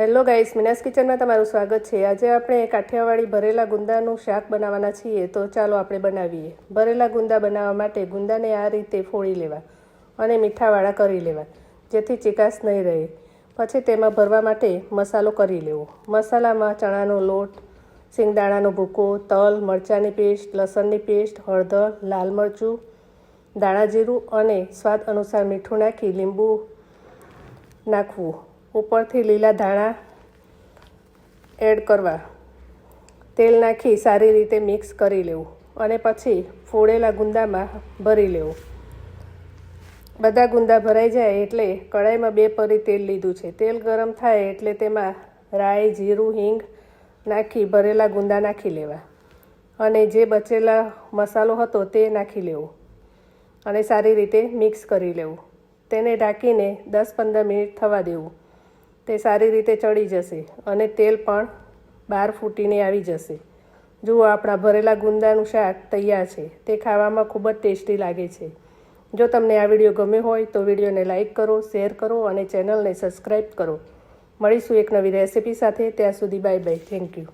Hello guys, Meena's કિચનમાં તમારું સ્વાગત છે। આજે આપણે કાઠિયાવાડી ભરેલા ગુંદાનું શાક બનાવવાના છીએ, તો ચાલો આપણે બનાવીએ। ભરેલા ગુંદા બનાવવા માટે ગુંદાને આ રીતે ફોડી લેવા અને મીઠાવાળા કરી લેવા, જેથી ચીકાશ નહીં રહે। પછી તેમાં ભરવા માટે મસાલો કરી લેવો। મસાલામાં ચણાનો લોટ, સિંગદાણાનો ભૂકો, તલ, મરચાંની પેસ્ટ, લસણની પેસ્ટ, હળદર, લાલ મરચું, દાણા જીરું અને સ્વાદ અનુસાર મીઠું નાખી લીંબુ નાખવું। ઉપરથી લીલા ધાણા એડ કરવા, તેલ નાખી સારી રીતે મિક્સ કરી લેવું અને પછી ફોડેલા ગુંદામાં ભરી લેવું। બધા ગુંદા ભરાઈ જાય એટલે કડાઈમાં 2 પરી તેલ લીધું છે। તેલ ગરમ થાય એટલે તેમાં રાઈ, જીરું, હિંગ નાખી ભરેલા ગુંદા નાખી લેવા અને જે બચેલા મસાલો હતો તે નાખી લેવો અને સારી રીતે મિક્સ કરી લેવું। તેને ઢાંકીને 10-15 મિનિટ થવા દેવું। તે સારી રીતે ચડી જશે અને તેલ પણ બહાર ફૂટીને આવી જશે। જુઓ, આપણા ભરેલા ગુંદાનું શાક તૈયાર છે। તે ખાવામાં ખૂબ જ ટેસ્ટી લાગે છે। જો તમને આ વિડીયો ગમ્યો હોય તો વિડીયોને લાઇક કરો, શેર કરો અને ચેનલને સબસ્ક્રાઈબ કરો। મળીશું એક નવી રેસિપી સાથે। ત્યાં સુધી બાય બાય, થેન્ક યુ।